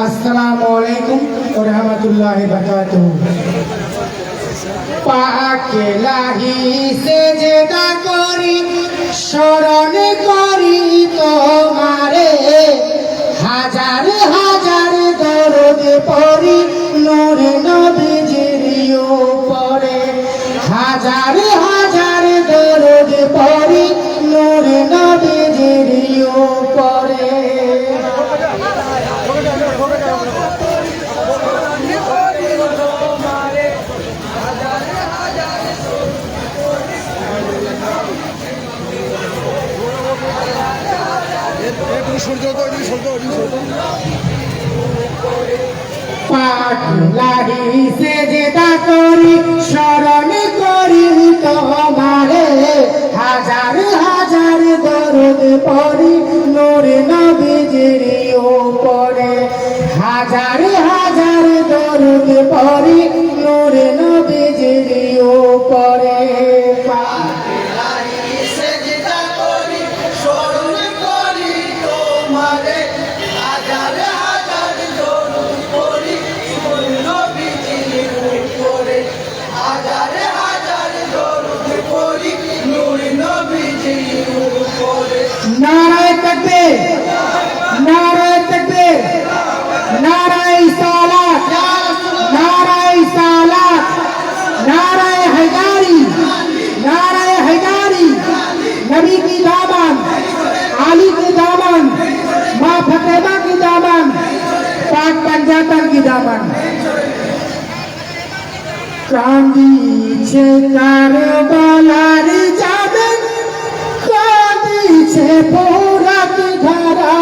আসসালামু আলাইকুম ওয়া রাহমাতুল্লাহি ওয়া বারাকাতুহু। পাকে লাহি সেজদা করি শরণ করি তোমারে, হাজার হাজার দরুদ পড়ি নূরে নবীজির উপরে, হাজার হাজার দরুদ পড়ি নূরে নবীজির উপরে। পাক লাহি সেজদা করি শরণ করি তোমারে, হাজার হাজার দরুদ পড়ি নূরে নবীজির উপরে, হাজার হাজার দরুদ পড়ি নূরে নবীজির উপরে। নারায়ে তাকবীর, নারায়ে তাকবীর, নারায়ে সালাত, নারায়ে সালাত, নারায়ে হায়দারি, নারায়ে হায়দারি। नबी की दामन, आली की दामन, माँ फतेमा की दामन, पाक पंजातन की दामन। কাঁদিছে কারবালার জাবেন, কাঁদিছে ফোরাত ধারা,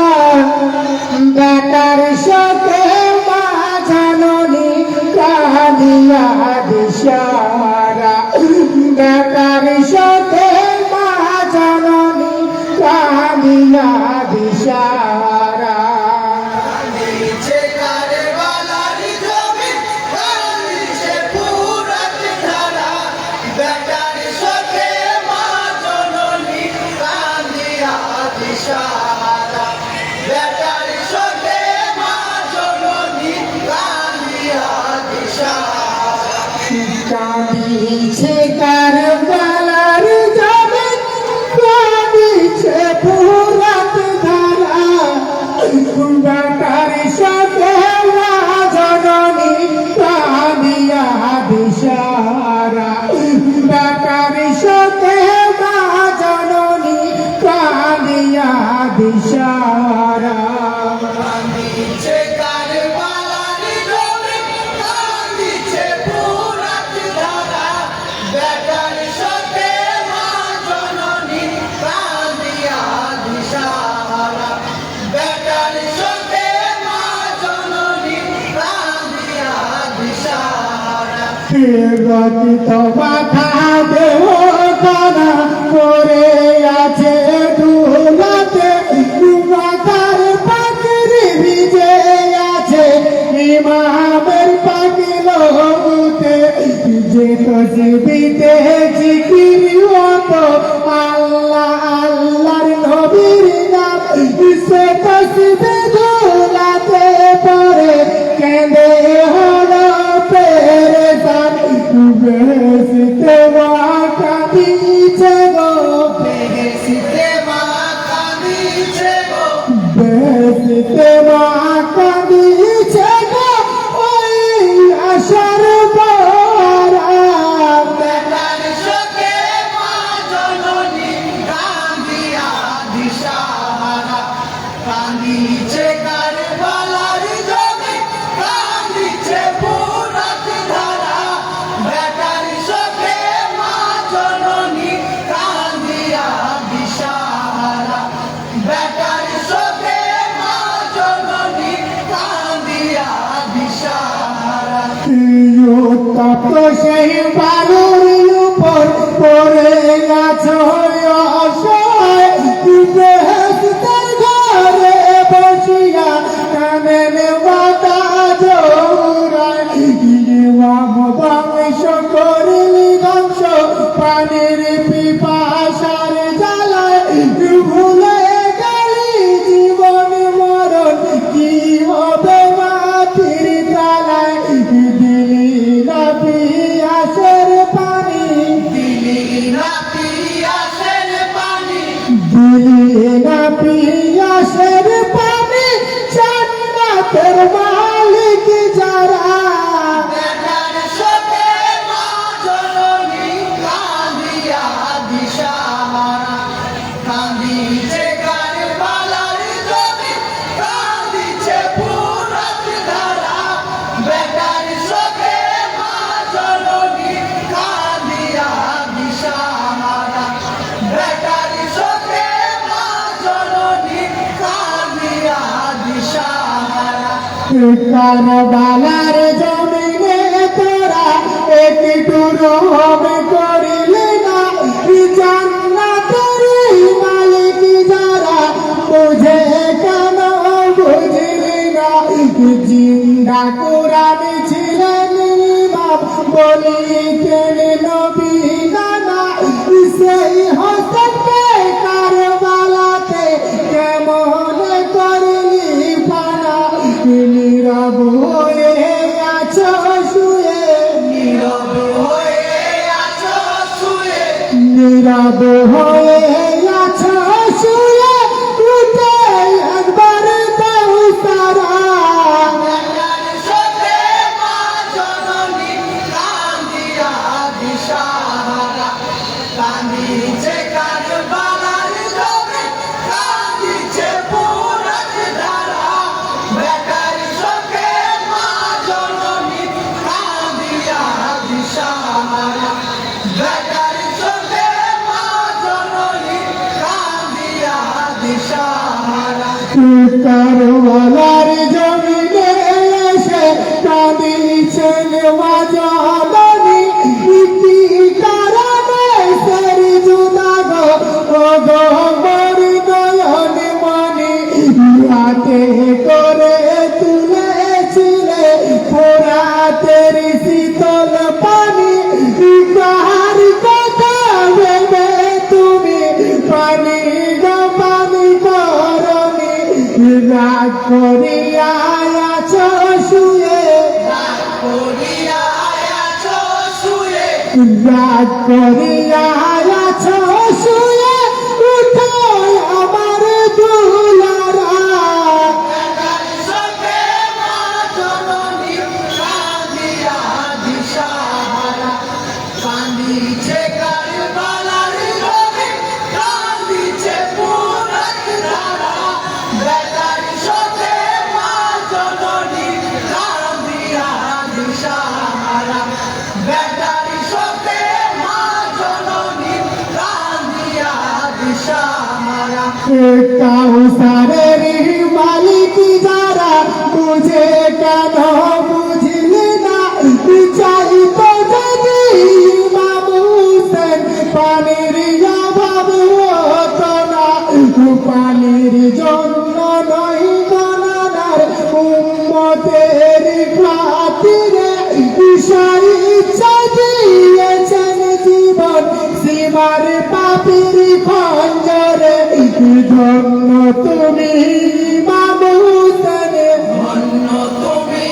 বেটার শোকে মা জাননী কাঁদিয়া দিশারা, বেটার শোকে মা জাননী কাঁদিয়া দিশারা। কাঁদিছে কারবালার জাবেন, কাঁদিছে ফোরাত ধারা, বেটার সাথে মা জননী কাঁদিয়া দিশারা, বেটার সাথে মা জননী কাঁদিয়া দিশারা। রচিত মাথা দেহ কানা করে আছে ধুলাতে, মাথার পাখির ভিজে আছে ইমামের পাখিল মুতে, যে তসবিতে জিকির হতো আল্লাহ আল্লাহর নবীর নাম, সে তসবি ধুলাতে পড়ে কেঁদে হলো পেরেশান। বেহেশতে মা কাঁদিছে গো, বেহেশতে মা কাঁদিছে গো, বেহেশতে মা কাঁদিছে গো, ওই আশার পরা, বেটার শোকে মা জননী কাঁদিয়া দিশাহারা। কাঁদিছে কারবালার জমি, কাঁদিছে ফোরাত ধারা, বেটার শোকে মা জননী কাঁদিয়া দিশাহারা, বেটার শোকে মা জননী কাঁদিয়া দিশাহারা। উত্তপ্ত সেই বালুর উপর পড়ে গেছো অসহায়, বেহেশতের ঘরে বসিয়া কানেন মাতা জোড়ায়, বংশ করিলি ধ্বংস পানির পিপাসার জ্বালায়, ভুলে গেলি জীবনে কারবালার জমিনে তোরা একটু রহম করিলে না, জান্নাতের মালিক যারা বুঝে কেন বুঝলি না। জিন্দা কোরআন ছিলেন ইমাম বলিতেন নবী নানা, সেই হোসেনকে কারবালাতে কেমন করলি ফানা। নীরব হয়ে আছো শুয়ে, নীরব হয়ে আছো শুয়ে, নীরব হয়ে আছো শুয়ে, উঠে একবার দাও সারা। বেটার সাথে মা জননী কান্দিয়া দিশাহারা, কান্দিছে কারবালার জমি, কান্দিছে ফুরাত ধারা। বেটার সাথে মা জননী কান্দিয়া দিশাহারা, বেটার সাথে মা জননী কান্দিয়া দিশাহারা। কারবালার জমিনে এসে কাঁদিছেন ওয়াজনী, কি কারণে সের জুদা গো ও গো মরি নয়ন মনি। হাতে করে তুলেছিলে ফোরাতের শীতল পানি, কার কথা ভেবে তুমি পানি গো পানি করনি। রাগ করিয়া আছো শুয়ে, করিয়া আছো শুয়ে, রাগ করিয়া আছো শুয়ে, উঠো আমার দুলারা। বেটার সাথে মা জননী কান্দিয়া দিশাহারা, কান্দিছে কারবালার জমি, কান্দিছে ফুরাত ধারা। বেটার সাথে মা জননী কান্দিয়া দিশাহারা, বেটার সাথে মা জননী কান্দিয়া দিশাহারা। কাউসারের মালিক যারা বুঝে কেন বুঝলি না, চাইতো যদি ইমাম হোসেন পানির অভাব হতো না। পানির জন্য নয় বানানার উম্মতের খাতিরে, ঈশ্বর ইচ্ছা দিয়েছেন জীবন সীমার পাপির খঞ্জরে। ধন্য তুমি ইমাম হোসেন, ধন্য তুমি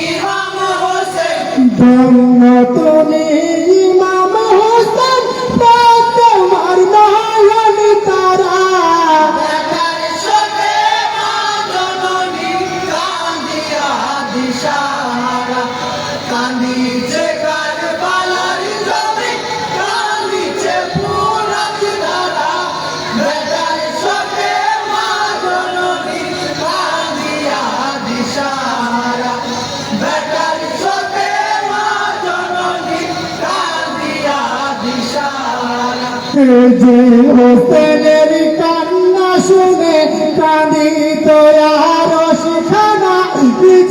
ইমাম হোসেন, ধন্য তুমি ইমাম হোসেন, তোমার নয়ন তারা। বেটার সাথে মা জননী কান্দিয়া দিশাহারা, কান্দিছে কারবালার জমি, কান্দিছে ফুরাত ধারা। বেটার সাথে মা জননী কান্দিয়া দিশাহারা, বেটার সাথে মা জননী কান্দিয়া দিশাহারা। যে হোসেনের কান্না শুনে কাঁদিত আরো সেখানা,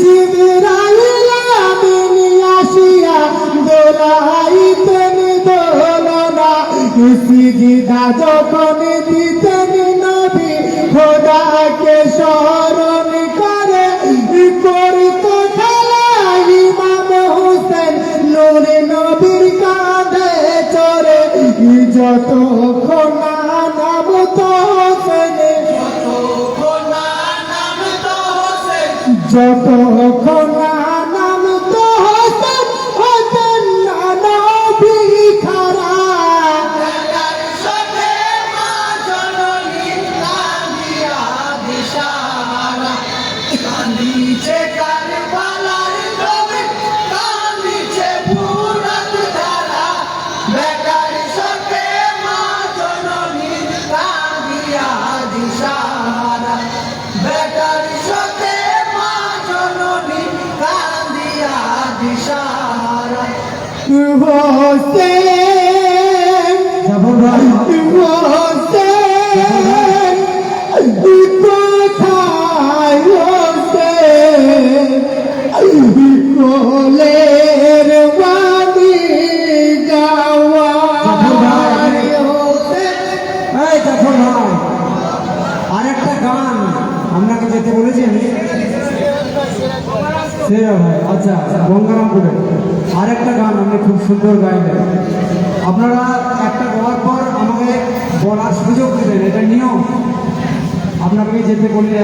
জিবরাইল আমিন আসিয়া দোলাইতেন দোলনা। সিজদা যখন দিতেন নবী খোদাকে স্মরণ করে, করত খেলা ইমাম হোসেন নূরে নবীর কাঁধে চড়ে। যতক্ষণ না নামতো হোসেন, যতক্ষণ না নামতো হোসেন, যতক্ষণ না নামতো হোসেন, হতেন না নবী খারা। বেটার সাথে মা জননী কান্দিয়া দিশাহারা, কান্দিছে কারবালার জমি, কান্দিছে ফুরাত ধারা। বেটার সাথে মা জননী কান্দিয়া দিশাহারা, বেটার সাথে মা জননী কান্দিয়া দিশাহারা। হোসেন হোসেন কোথায় হোসেন, যেতে বলেছি আমি সেরা ভাই, আচ্ছা গঙ্গারামপুরে আরেকটা গান আপনি খুব সুন্দর গাইলেন। আপনারা একটা গাওয়ার পর আমাকে বলার সুযোগ দেবেন, এটা নিয়ম। আপনাকে যেতে বললে